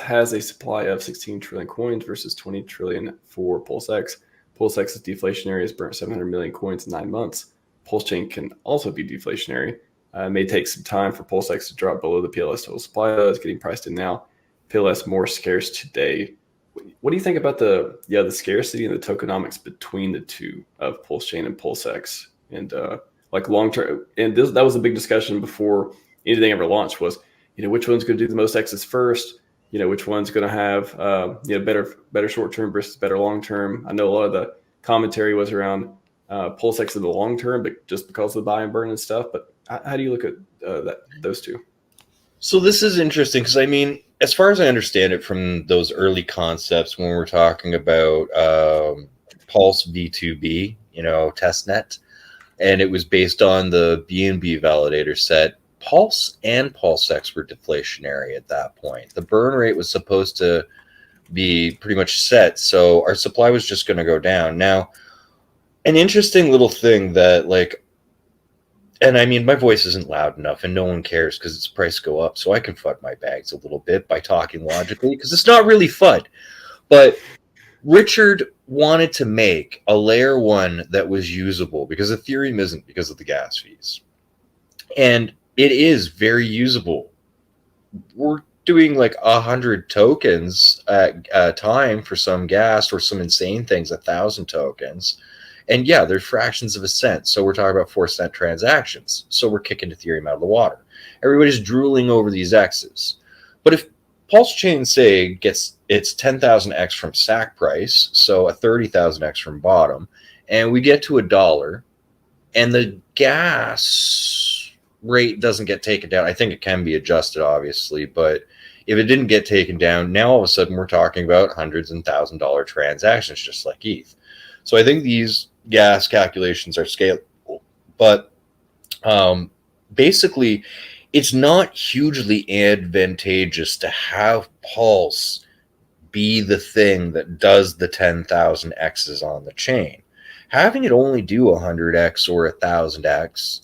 has a supply of 16 trillion coins versus 20 trillion for PulseX. PulseX is deflationary, has burnt 700 million coins in 9 months. PulseChain can also be deflationary. It may take some time for PulseX to drop below the PLS total supply. It's getting priced in now. PLS more scarce today. What do you think about the scarcity and the tokenomics between the two of PulseChain and PulseX? And like long term, and that was a big discussion before anything ever launched, was which one's going to do the most X's first, which one's going to have better short term versus better long term. I know a lot of the commentary was around PulseX in the long term, but just because of the buy and burn and stuff. But how do you look at those two? So this is interesting because, I mean, as far as I understand it from those early concepts when we're talking about Pulse V2B, testnet, and it was based on the BNB validator set, Pulse and PulseX were deflationary at that point. The burn rate was supposed to be pretty much set, so our supply was just going to go down. Now, an interesting little thing that, like, and I mean, my voice isn't loud enough and no one cares because its price go up, so I can FUD my bags a little bit by talking logically because it's not really FUD. But Richard wanted to make a layer 1 that was usable because Ethereum isn't, because of the gas fees. And it is very usable. We're doing like 100 tokens at a time for some gas, or some insane things, 1,000 tokens. And yeah, they're fractions of a cent. So we're talking about 4-cent transactions. So we're kicking Ethereum out of the water. Everybody's drooling over these X's. But if PulseChain, say, gets its 10,000x from SAC price, so a 30,000x from bottom, and we get to $1, and the gas rate doesn't get taken down, I think it can be adjusted, obviously, but if it didn't get taken down, now all of a sudden we're talking about hundreds and $1,000 transactions, just like ETH. So I think these gas calculations are scalable, but basically it's not hugely advantageous to have Pulse be the thing that does the 10,000 X's on the chain. Having it only do 100x or 1,000x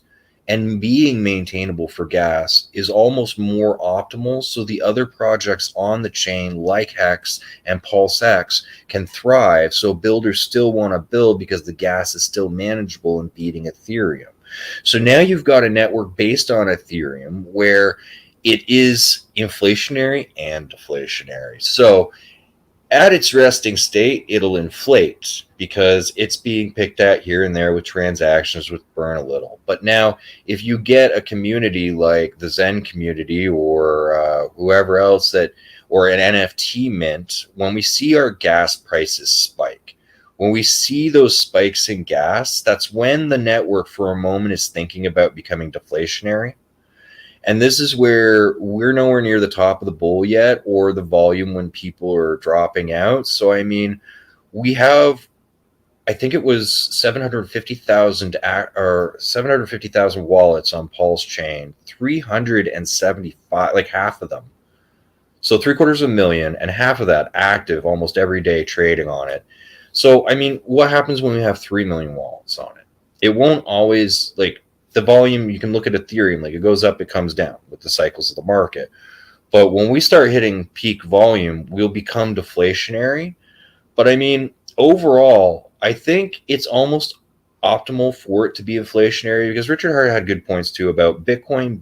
and being maintainable for gas is almost more optimal, so the other projects on the chain like Hex and PulseX can thrive, so builders still want to build because the gas is still manageable and beating Ethereum. So now you've got a network based on Ethereum where it is inflationary and deflationary. So at its resting state, it'll inflate because it's being picked at here and there with transactions with burn a little. But now, if you get a community like the Zen community or whoever else that, or an NFT mint, when we see our gas prices spike, when we see those spikes in gas, that's when the network for a moment is thinking about becoming deflationary. And this is where we're nowhere near the top of the bull yet, or the volume when people are dropping out. So, I mean, we have, I think it was 750,000 or 750,000 wallets on PulseChain, 375, like half of them. So 750,000, and half of that active almost every day trading on it. So, I mean, what happens when we have 3 million wallets on it? It won't always, like, the volume, you can look at Ethereum, like it goes up, it comes down with the cycles of the market. But when we start hitting peak volume, we'll become deflationary. But I mean, overall, I think it's almost optimal for it to be inflationary, because Richard Hart had good points too about Bitcoin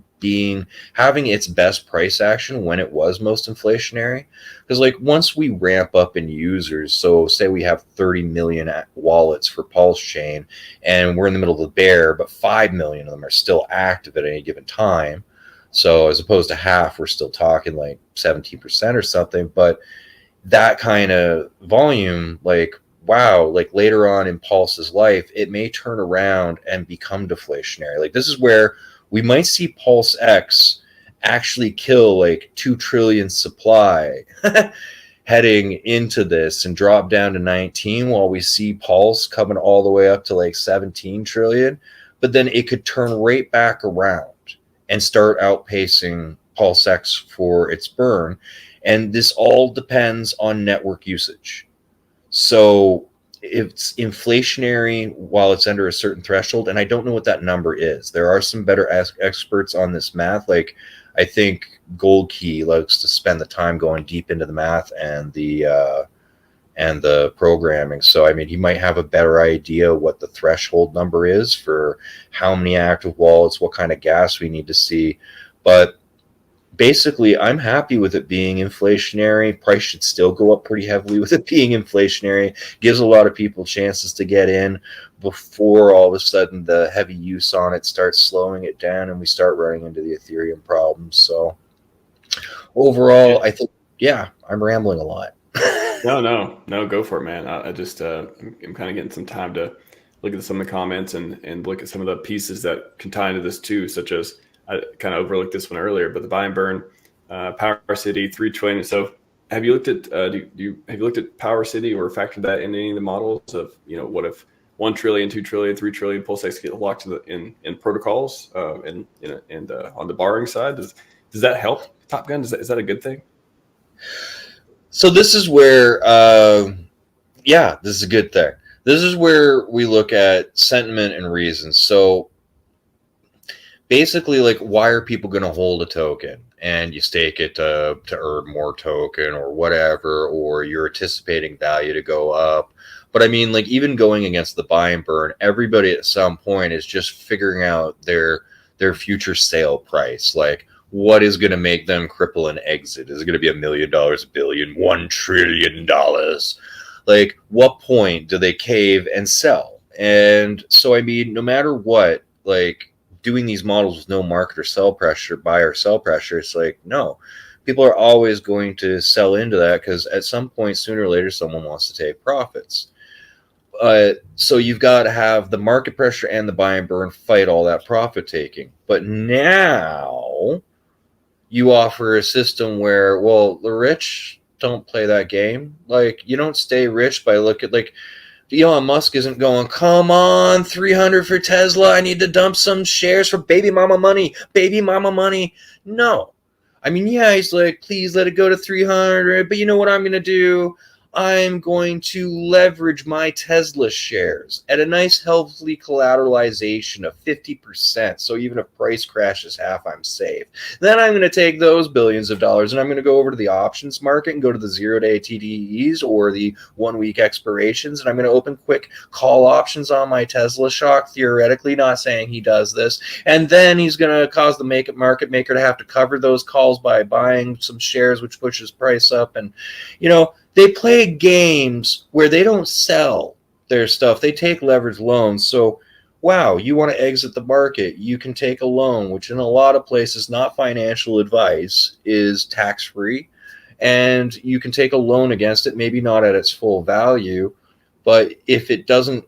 having its best price action when it was most inflationary. Because like once we ramp up in users, so say we have 30 million wallets for PulseChain and we're in the middle of the bear, but 5 million of them are still active at any given time. So as opposed to half, we're still talking like 17% or something. But that kind of volume, like, wow, like later on in Pulse's life, it may turn around and become deflationary. Like this is where we might see PulseX actually kill like 2 trillion supply heading into this and drop down to 19, while we see Pulse coming all the way up to like 17 trillion. But then it could turn right back around and start outpacing PulseX for its burn. And this all depends on network usage. So it's inflationary while it's under a certain threshold, and I don't know what that number is. There are some better experts on this math, like I think Gold Key likes to spend the time going deep into the math and the programming. So, I mean, he might have a better idea what the threshold number is for how many active wallets, what kind of gas we need to see. But basically, I'm happy with it being inflationary. Price should still go up pretty heavily with it being inflationary. Gives a lot of people chances to get in before all of a sudden the heavy use on it starts slowing it down and we start running into the Ethereum problems. So overall, I think, yeah, I'm rambling a lot. No, go for it, man. I just I'm kind of getting some time to look at some of the comments and look at some of the pieces that can tie into this too, such as I kind of overlooked this one earlier, but the buy and burn, Power City, 3 trillion. So have you looked at have you looked at Power City or factored that in any of the models of, what if 1 trillion, 2 trillion, 3 trillion PulseX get locked in protocols and on the borrowing side? Does that help Top Gun? Is that a good thing? So this is where, yeah, this is a good thing. This is where we look at sentiment and reasons. So basically, like, why are people going to hold a token? And you stake it to earn more token or whatever, or you're anticipating value to go up. But I mean, like, even going against the buy and burn, everybody at some point is just figuring out their future sale price. Like, what is going to make them cripple and exit? Is it going to be $1 million, a billion, $1 trillion? Like, what point do they cave and sell? And so, I mean, no matter what, like, doing these models with no market or sell pressure, buy or sell pressure, it's like, no, people are always going to sell into that because at some point, sooner or later, someone wants to take profits. So you've got to have the market pressure and the buy and burn fight all that profit taking. But now you offer a system where, well, the rich don't play that game. Like, you don't stay rich by looking, like, Elon Musk isn't going, come on, 300 for Tesla. I need to dump some shares for baby mama money. Baby mama money. No. I mean, yeah, he's like, please let it go to 300. But you know what I'm going to do? I'm going to leverage my Tesla shares at a nice, healthy collateralization of 50%. So even if price crashes half, I'm safe. Then I'm going to take those billions of dollars and I'm going to go over to the options market and go to the 0-day TDEs or the 1-week expirations. And I'm going to open quick call options on my Tesla stock, theoretically, not saying he does this. And then he's going to cause the market maker to have to cover those calls by buying some shares, which pushes price up. And, they play games where they don't sell their stuff. They take leveraged loans. So, wow, you want to exit the market. You can take a loan, which in a lot of places, not financial advice, is tax-free. And you can take a loan against it, maybe not at its full value. But if it doesn't,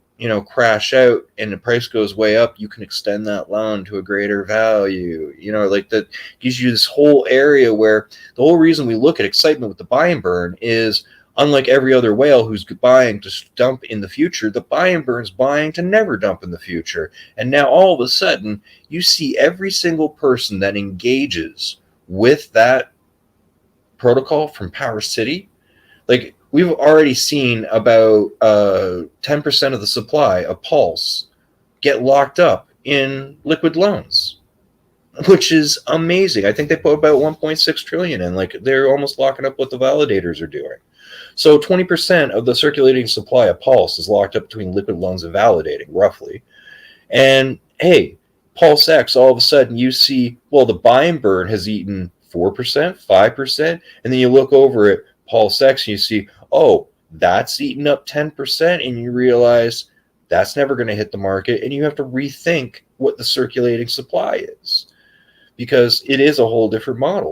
crash out and the price goes way up, you can extend that loan to a greater value. Like that gives you this whole area where the whole reason we look at excitement with the buy and burn is, unlike every other whale who's buying to dump in the future, the buy and burn's buying to never dump in the future. And now all of a sudden, you see every single person that engages with that protocol from Power City, like, we've already seen about 10% of the supply of Pulse get locked up in liquid loans, which is amazing. I think they put about 1.6 trillion in. Like, they're almost locking up what the validators are doing. So 20% of the circulating supply of Pulse is locked up between liquid loans and validating, roughly. And hey, PulseX, all of a sudden you see, well, the buy and burn has eaten 4%, 5%, and then you look over at PulseX and you see, oh, that's eaten up 10%, and you realize that's never going to hit the market, and you have to rethink what the circulating supply is, because it is a whole different model.